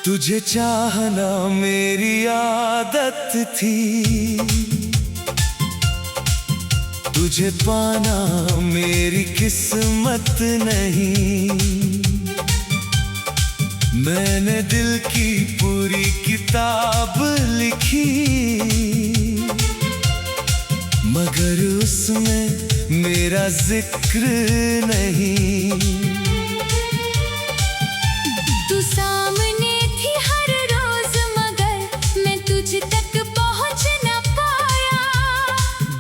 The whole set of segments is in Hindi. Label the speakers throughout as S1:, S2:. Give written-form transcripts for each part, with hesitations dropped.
S1: तुझे चाहना मेरी आदत थी, तुझे पाना मेरी किस्मत नहीं। मैंने दिल की पूरी किताब लिखी, मगर उसमें मेरा जिक्र नहीं।
S2: तू सामने थी हर रोज मगर मैं तुझ तक पहुंच न पाया।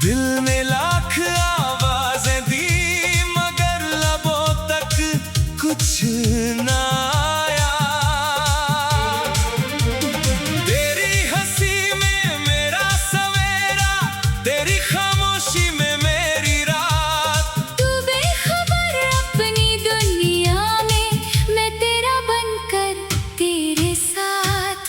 S1: दिल ने लाख आवाजें दी मगर लबों तक कुछ ना आया। तेरी हंसी में मेरा सवेरा, तेरी खामोशी में मेरी रात।
S2: तू बेखबर अपनी दुनिया में, मैं तेरा बनकर तेरे साथ।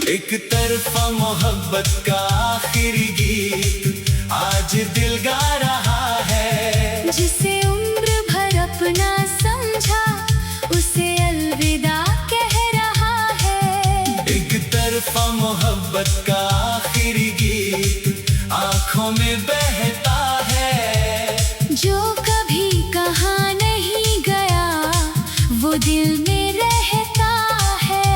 S1: एक तरफा मोहब्बत का आखिरी गीत आज दिल गा रहा है।
S2: जिसे उम्र भर अपना समझा उसे अलविदा कह रहा है।
S1: एक तरफा मोहब्बत का आखिरी गीत आंखों में बहता है।
S2: जो कभी कहाँ नहीं गया वो दिल में रहता है।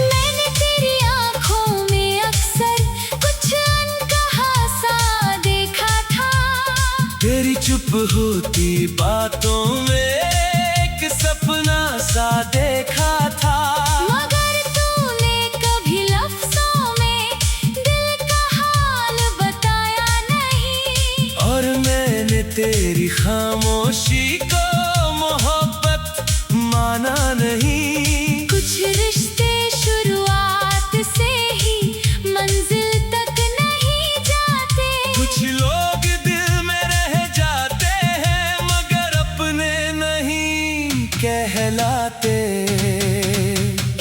S2: मैंने तेरी आँखों में अक्सर कुछ अनकहा सा देखा था।
S1: तेरी चुप होती बातों में एक सपना सा देखा था।
S2: मगर तूने कभी लफ्जों में दिल का हाल बताया नहीं।
S1: और मैंने तेरी खामोशी को मोहब्बत माना नहीं।
S2: कुछ रिश्ते शुरुआत से ही मंजिल तक नहीं जाते।
S1: कुछ लोग दिल में रह जाते हैं मगर अपने नहीं कहलाते।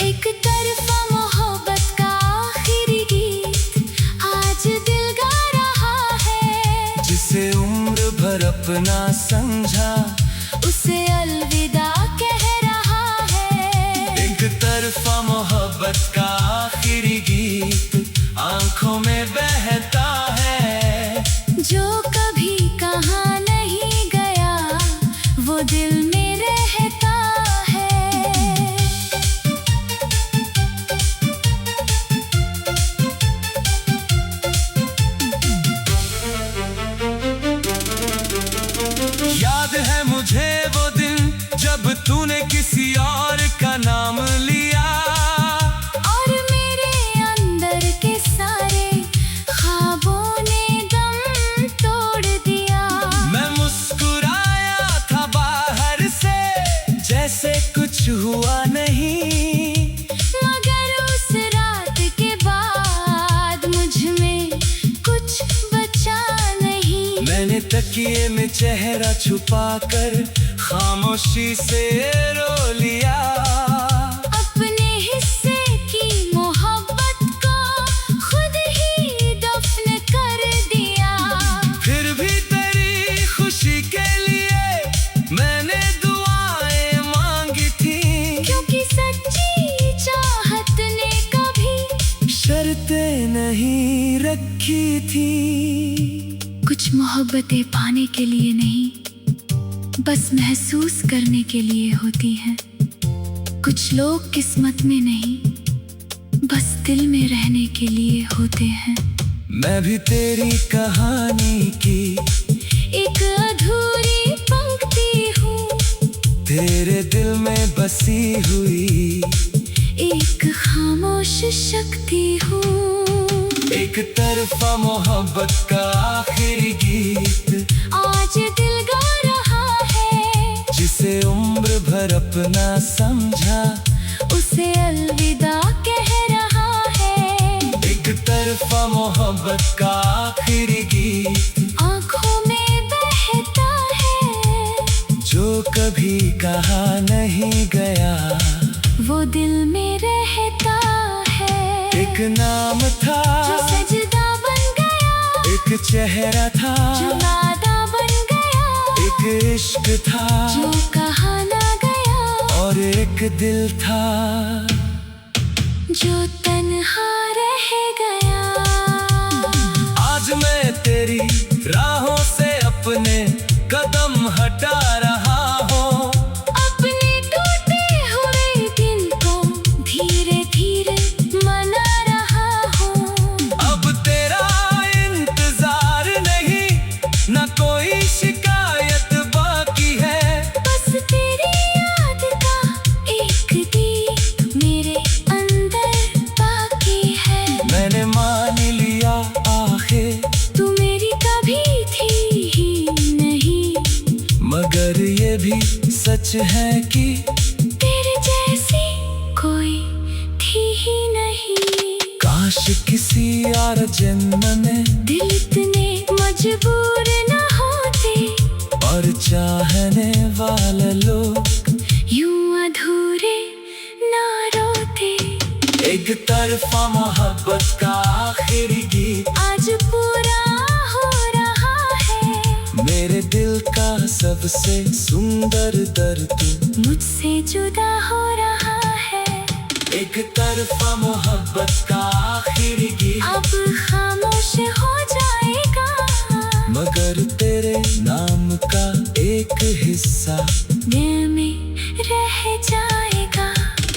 S2: एक तरफा मोहब्बत का आखिरी गीत आज दिल गा रहा है।
S1: जिसे उम्र भर अपना समझा
S2: उसे अलविदा कह रहा है।
S1: एक तरफा मोहब्बत का आखिरी गीत आंखों में बहता है।
S2: जो कभी कहाँ नहीं गया वो दिल में रहता है।
S1: याद है मुझे वो दिन जब तूने किसी और का नाम लिया।
S2: और मेरे अंदर के सारे ख्वाबों ने दम तोड़ दिया।
S1: मैं मुस्कुराया था बाहर से जैसे कुछ हुआ नहीं।
S2: मगर उस रात के बाद मुझ में कुछ बचा नहीं।
S1: मैंने तकिए में चेहरा छुपाकर खामोशी से रो लिया।
S2: अपने हिस्से की मोहब्बत को खुद ही दफन कर दिया।
S1: फिर भी तेरी खुशी के लिए मैंने दुआएं मांगी थी।
S2: क्योंकि सच्ची चाहत ने कभी
S1: शर्तें नहीं रखी थी।
S2: कुछ मोहब्बतें पाने के लिए नहीं बस महसूस करने के लिए होती हैं। कुछ लोग किस्मत में नहीं बस दिल में रहने के लिए होते हैं।
S1: मैं भी तेरी कहानी की
S2: एक अधूरी पंक्ति हूँ,
S1: तेरे दिल में बसी हुई
S2: एक खामोश शक्ति हूँ।
S1: एक तरफा मोहब्बत का आखिरी गीत
S2: आज दिल गा रहा है।
S1: जिसे उम्र भर अपना समझा
S2: उसे अलविदा कह रहा है।
S1: एक तरफा मोहब्बत का आखिरी गीत
S2: आँखों में बहता है।
S1: जो कभी कहा नहीं।
S2: दिल में रहता है।
S1: एक नाम था
S2: जो सजदा बन गया,
S1: एक चेहरा था
S2: जो वादा बन गया,
S1: एक इश्क था
S2: जो कहा ना गया,
S1: और एक दिल था
S2: जो तन्हा रह गया।
S1: आज मैं तेरी राहों से अपने कदम हटा रहा हूँ,
S2: अपने टूटे हुए दिल को धीरे धीरे मना रहा हूँ।
S1: अब तेरा इंतजार नहीं, न कोई शिकायत बाकी है,
S2: बस तेरी याद का एक दीप मेरे अंदर बाकी है।
S1: मैंने मान लिया आखिर
S2: तू मेरी कभी थी ही नहीं,
S1: मगर ये भी सच है कि
S2: तेरे जैसी कोई थी ही नहीं।
S1: काश किसी यार जन्म में
S2: दिल इतने मजबूर न होते,
S1: और चाहने वाले लोग
S2: यूं अधूरे ना रोते।
S1: एक तरफा मोहब्बत का आखिरी गीत
S2: आज पूरा हो रहा है,
S1: मेरे दिल का सबसे सुंदर दर्द
S2: मुझसे जुदा हो रहा है।
S1: एक तरफा मोहब्बत का आखिरी गीत
S2: अब खामोश हो जाएगा,
S1: मगर तेरे नाम का एक हिस्सा
S2: दिल में रह जाएगा।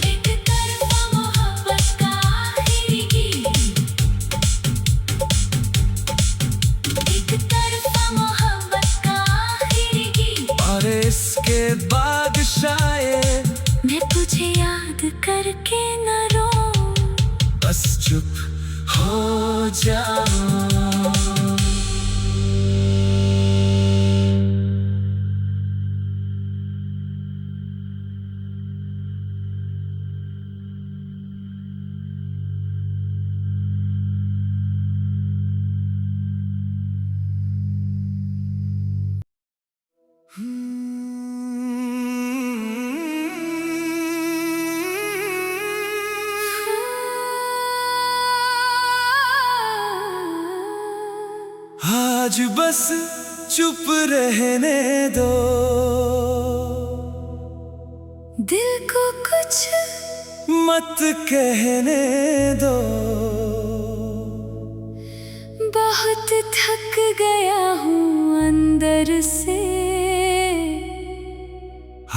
S2: एक तरफा मोहब्बत का आखिरी गीत, एक तरफा मोहब्बत का आखिरी गीत।
S1: और इसके बाद शायद
S2: मैं तुझे याद करके न रो,
S1: बस चुप हो जाऊं। आज बस चुप रहने दो,
S2: दिल को कुछ
S1: मत कहने दो,
S2: बहुत थक गया हूँ अंदर से।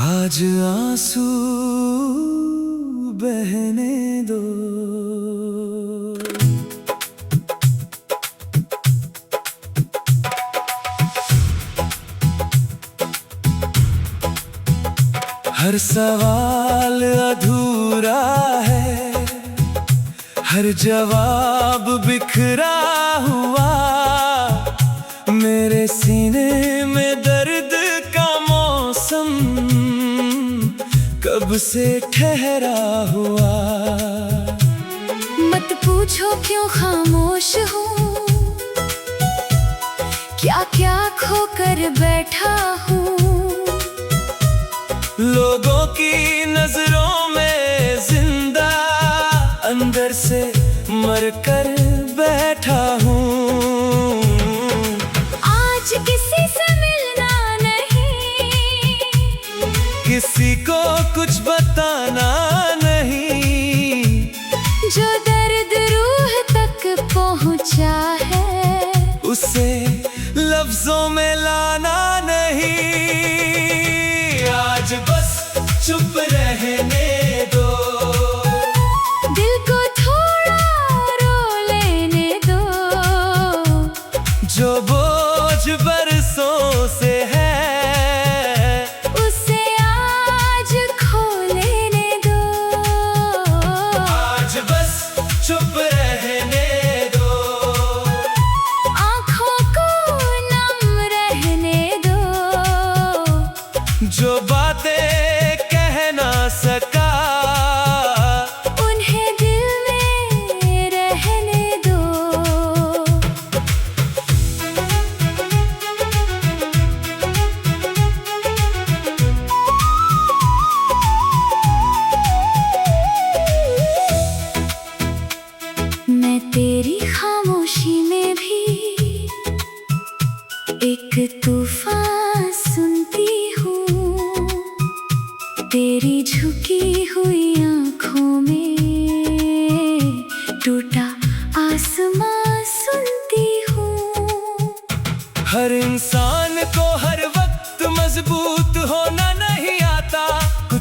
S1: आज आंसू बहने दो। हर सवाल अधूरा है, हर जवाब बिखरा हुआ, मेरे सीने में दर्द का मौसम कब से ठहरा हुआ।
S2: मत पूछो क्यों खामोश हूँ, क्या क्या खोकर बैठा हूँ।
S1: लोगों की नजरों में जिंदा, अंदर से मर कर बैठा हूँ।
S2: आज किसी से मिलना नहीं,
S1: किसी को कुछ बताना नहीं,
S2: जो दर्द रूह तक पहुँचा है,
S1: उसे लफ्जों में लाना नहीं। आज बस चुप रहने दो,
S2: दिल को थोड़ा रो लेने दो,
S1: जो बोझ बरसों से है,
S2: उसे आज खो लेने दो।
S1: आज बस चुप रहने दो,
S2: आँखों को नम रहने दो,
S1: जो बातें कह ना सका,
S2: उन्हें दिल में रहने दो।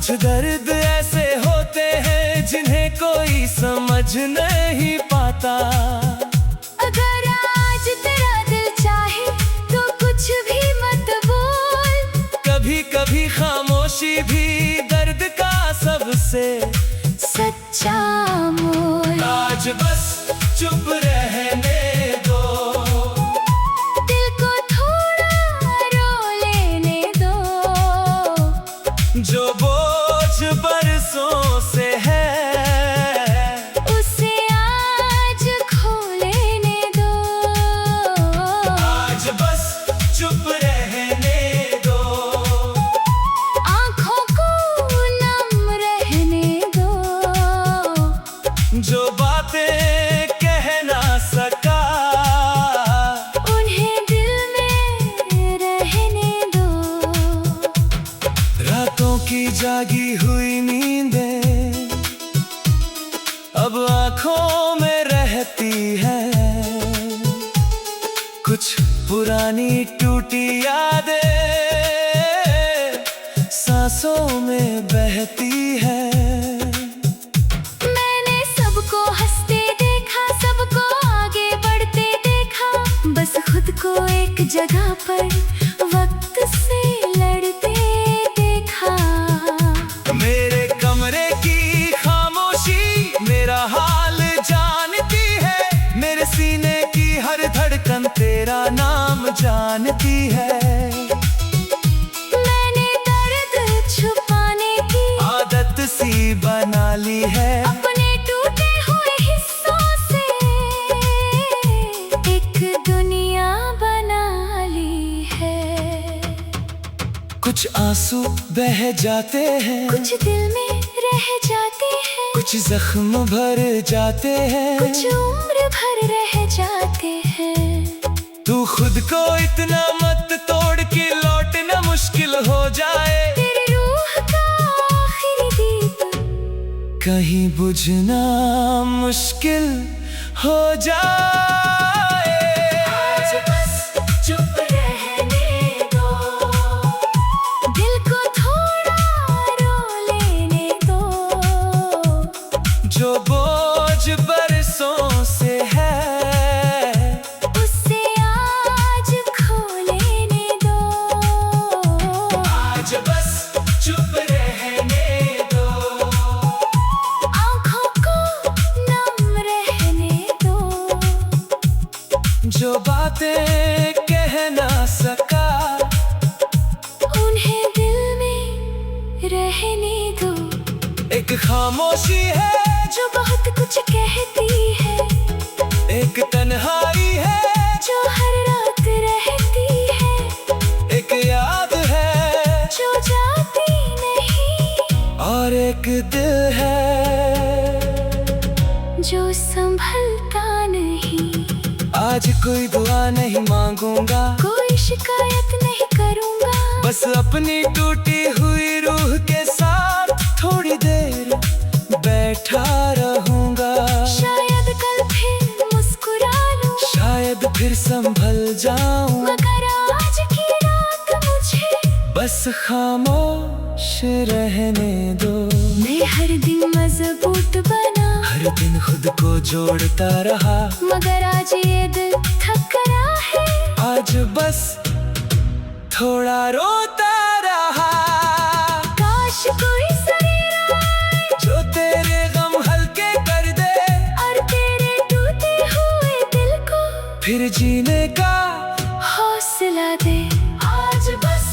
S1: कुछ दर्द ऐसे होते हैं जिन्हें कोई समझ नहीं पाता।
S2: अगर आज तेरा दिल चाहे तो कुछ भी मत बोल।
S1: कभी कभी खामोशी भी दर्द का सबसे
S2: सच्चा मोल।
S1: आज बस चुप रहने दो,
S2: दिल को थोड़ा रो लेने दो।
S1: जो बोझ बरसों से है
S2: उसे आज खो लेने दो।
S1: आज बस चुप रहने दो,
S2: आँखों को नम रहने दो।
S1: जो बातें कह ना सका
S2: उन्हें दिल में रहने दो।
S1: रातों की जागी हुई नींदें अब आंखों में रहती है। कुछ पुरानी टूटी यादें सांसों में बहती है।
S2: मैंने सबको हंसते देखा, सबको आगे बढ़ते देखा, बस खुद को एक जगह पर वक्त से लड़ते देखा।
S1: मेरे कमरे की खामोशी मेरा हाल जानती है, मेरे सीने की हर धड़कन तेरा नाम जानती है।
S2: मैंने दर्द छुपाने की
S1: आदत सी बना ली है,
S2: अपने टूटे हुए हिस्सों से एक दुनिया बना ली है।
S1: कुछ आंसू बह जाते हैं,
S2: कुछ दिल में रह जाते हैं,
S1: कुछ जख्म भर जाते हैं,
S2: कुछ उम्र भर रह जाते हैं।
S1: तू खुद को इतना मत तोड़ के लौटना मुश्किल हो जाए।
S2: तेरी रूह का आखिरी दीप
S1: कहीं बुझना मुश्किल हो जाए।
S2: आज बस चुप रहने दो, दिल को थोड़ा रो लेने दो।
S1: जो बोझ बरसों से है
S2: उससे आज खो लेने दो।
S1: आज बस चुप रहने दो,
S2: आँखों को नम रहने दो।
S1: जो बातें कह ना सका
S2: उन्हें दिल में रहने दो।
S1: एक खामोशी है
S2: जो बहुत कुछ कहती है,
S1: एक तन्हाई है
S2: जो हर रात रहती है,
S1: एक याद है
S2: जो जाती नहीं,
S1: और एक दिल है
S2: जो संभलता नहीं।
S1: आज कोई दुआ नहीं मांगूंगा,
S2: कोई शिकायत नहीं करूँगा,
S1: बस अपनी टूटी हुई रूह के साथ थोड़ी देर बैठा रहूंगा।
S2: शायद कल फिर मुस्कुरा लूं,
S1: शायद फिर संभल जाऊं,
S2: मगर आज की रात मुझे
S1: बस खामोश रहने दो।
S2: मैं हर दिन मजबूत बना,
S1: हर दिन खुद को जोड़ता रहा,
S2: मगर आज ये दिल थक रहा है।
S1: आज बस थोड़ा रोता रहा।
S2: काश कोई सवेरा आए
S1: जो तेरे गम हल्के कर दे
S2: और तेरे टूटे हुए दिल को
S1: फिर जीने का
S2: हौसला दे। आज बस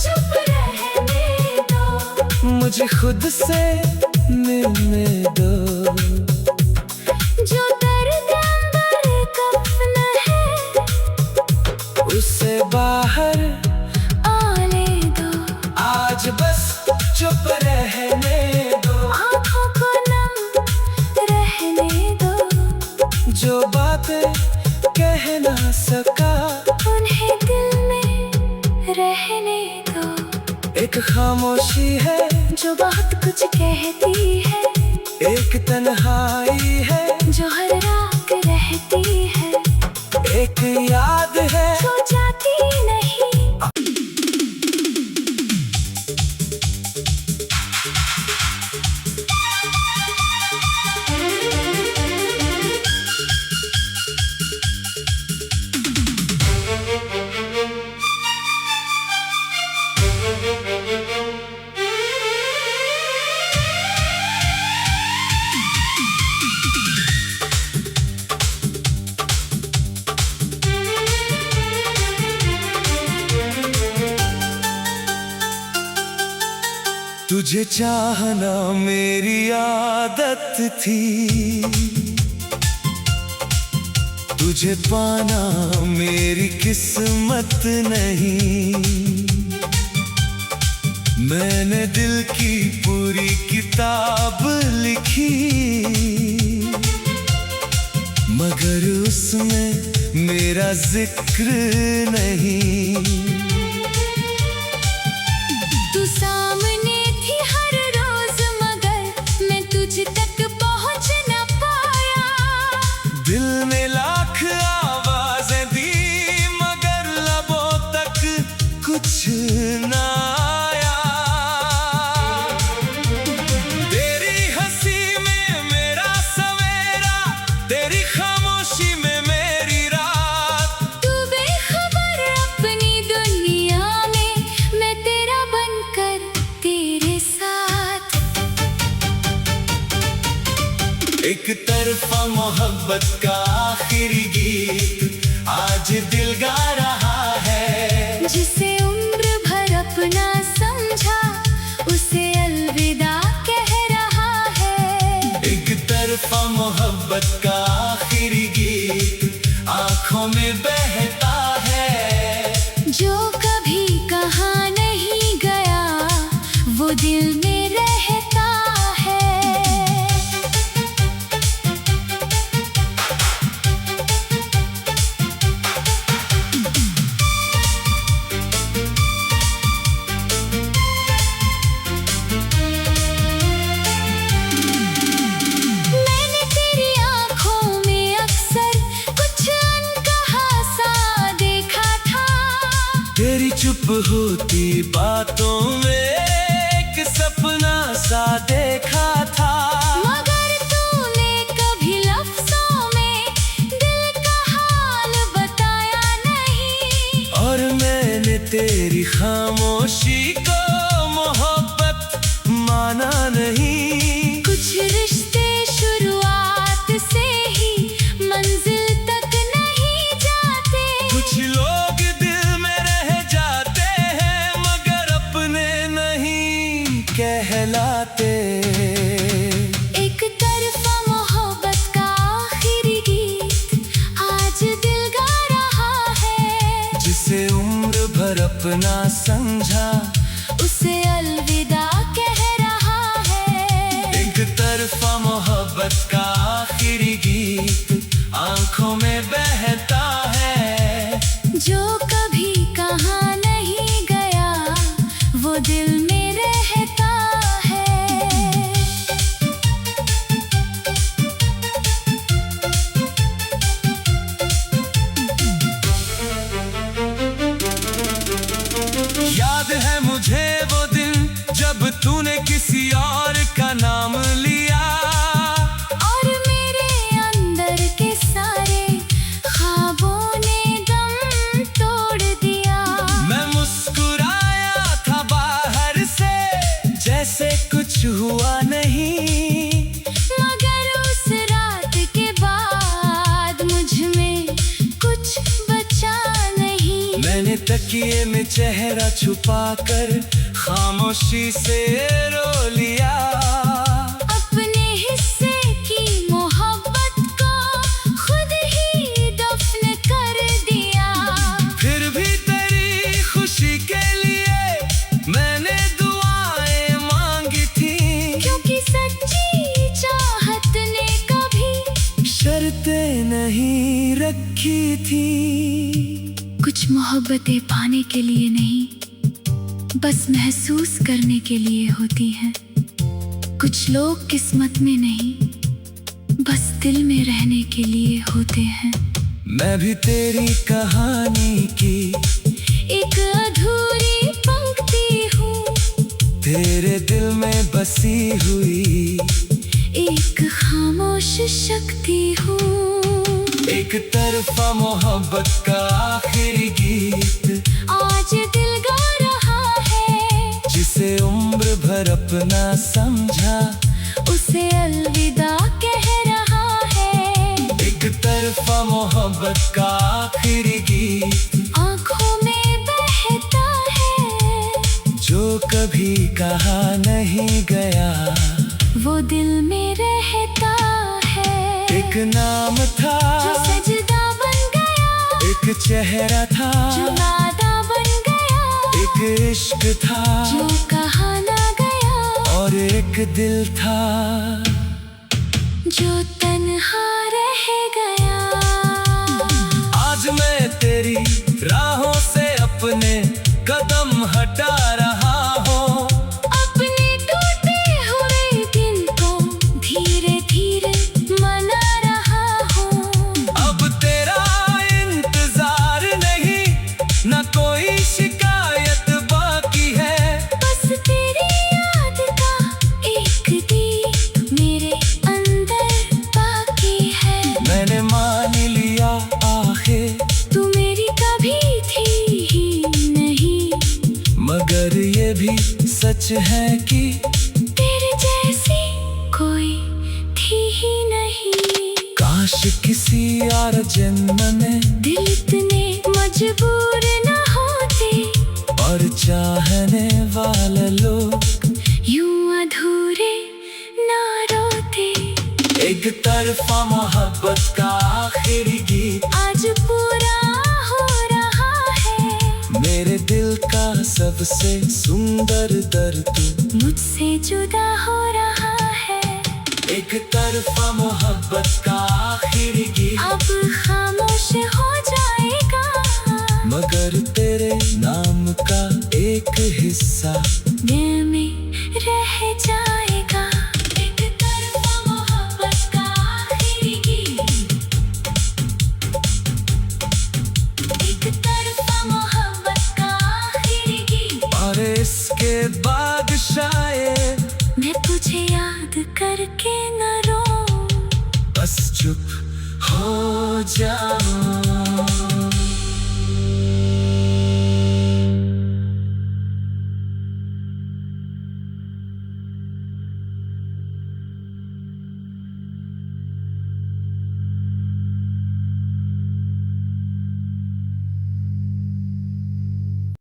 S2: चुप रहने दो,
S1: मुझे खुद से मिलने दो।
S2: जो दर्द अंदर कफन है
S1: उससे बाहर
S2: आने दो।
S1: आज बस चुप रहने दो,
S2: आँखों को नम रहने दो।
S1: जो बातें कह ना सका
S2: उन्हें दिल में रहने दो।
S1: एक खामोशी है
S2: जो बहुत कुछ कहती है,
S1: एक तन्हाई है
S2: जो हर रात रहती है,
S1: एक याद है
S2: जो जाती नहीं।
S1: तुझे चाहना मेरी आदत थी, तुझे पाना मेरी किस्मत नहीं। मैंने दिल की पूरी किताब लिखी, मगर उसमें मेरा जिक्र नहीं।
S2: तू सामने थी हर रोज मगर मैं तुझ तक पहुंच न पाया।
S1: दिल ने लाख आवाजें दी मगर लबों तक कुछ ना आया। तेरी हंसी में मेरा सवेरा, तेरी खामोशी में मेरी रात।
S2: तू बेखबर अपनी दुनिया में, मैं तेरा बनकर तेरे साथ।
S1: एक तरफा मोहब्बत का आखिरी गीत आज दिल गा रहा है।
S2: जिसे उम्र भर अपना समझा उसे अलविदा कह रहा है।
S1: एक तरफा मोहब्बत का आखिरी गीत आंखों में बहता है।
S2: जो कभी कहाँ नहीं गया वो दिल में रहता है। मैंने तेरी आँखों में अक्सर कुछ अनकहा सा देखा था।
S1: तेरी चुप होती बातों में एक सपना सा देखा था।
S2: मगर तूने कभी लफ्जों में दिल का हाल बताया नहीं।
S1: और मैंने तेरी खामोशी को मोहब्बत माना नहीं।
S2: कुछ रिश्ते शुरुआत से ही मंजिल तक नहीं जाते।
S1: कुछ लोग दिल में रह जाते हैं मगर अपने नहीं कहलाते।
S2: एक तरफा मोहब्बत का आखिरी गीत आज दिल गा रहा है।
S1: जिसे उम्र भर अपना समझा
S2: उसे अलविदा कह रहा है।
S1: एक तरफा मोहब्बत का आखिरी गीत आंखों में बहता है।
S2: जो कभी कहाँ नहीं गया वो दिल में रहता है।
S1: याद है मुझे वो दिन जब तूने किसी और का नाम लिया।
S2: और मेरे अंदर के सारे ख्वाबों ने दम तोड़ दिया।
S1: मैं मुस्कुराया था बाहर से जैसे कुछ हुआ नहीं।
S2: मगर उस रात के बाद मुझ में कुछ बचा नहीं।
S1: मैंने तकिए में चेहरा छुपाकर खामोशी से रो लिया।
S2: अपने हिस्से की मोहब्बत को खुद ही दफन कर दिया।
S1: फिर भी तेरी खुशी के लिए मैंने दुआएं मांगी थी।
S2: क्योंकि सच्ची चाहत ने कभी
S1: शर्तें नहीं रखी थी।
S2: कुछ मोहब्बतें पाने के लिए नहीं, बस महसूस करने के लिए होती हैं। कुछ लोग किस्मत में नहीं, बस दिल में रहने के लिए होते हैं।
S1: मैं भी तेरी कहानी की
S2: एक अधूरी पंक्ति हूँ,
S1: तेरे दिल में बसी हुई
S2: एक खामोश शक्ति हूँ।
S1: एक तरफा मोहब्बत का आखिरी गीत
S2: आज दिल गा रहा है।
S1: जिसे उम्र भर अपना समझा
S2: उसे अलविदा कह रहा है।
S1: एक तरफा मोहब्बत का आखिरी गीत
S2: आंखों में बहता है।
S1: जो कभी कहा नहीं गया,
S2: वो दिल में रहता है।
S1: एक नाम था
S2: जो सजदा बन गया,
S1: एक चेहरा था
S2: जो वादा बन गया,
S1: एक इश्क था
S2: जो कहा ना गया,
S1: और एक दिल था
S2: जो तन्हा रह गया।
S1: आज मैं तेरी राहों से अपने कदम हटा रहा हूँ,
S2: अपने टूटे हुए दिल को धीरे धीरे मना रहा हूँ।
S1: अब तेरा इंतजार नहीं, न कोई शिकायत बाकी है,
S2: बस तेरी याद का एक दीप मेरे अंदर बाकी है।
S1: मैंने मान लिया आखिर
S2: तू मेरी कभी थी ही नहीं,
S1: मगर ये भी सच है कि
S2: तेरे जैसी कोई थी ही नहीं।
S1: काश किसी और जन्म में
S2: दिल इतने मजबूर न होते,
S1: और चाहने वाले लोग
S2: यूं अधूरे ना रोते।
S1: एक तरफा मोहब्बत का आखिरी गीत
S2: आज पूरा हो रहा है,
S1: मेरे दिल का सबसे सुंदर दर्द
S2: मुझसे जुदा हो रहा है।
S1: एक तरफा मोहब्बत का आखिरी गीत
S2: अब खामोश हो जाएगा,
S1: मगर तेरे नाम का एक हिस्सा
S2: दिल में रह जाएगा। एक तरफा मोहब्बत का आखिरी गीत, एक तरफा मोहब्बत का आखिरी गीत।
S1: और इसके बाद शायद
S2: मैं तुझे याद करके न रो,
S1: बस चुप हो जाऊं।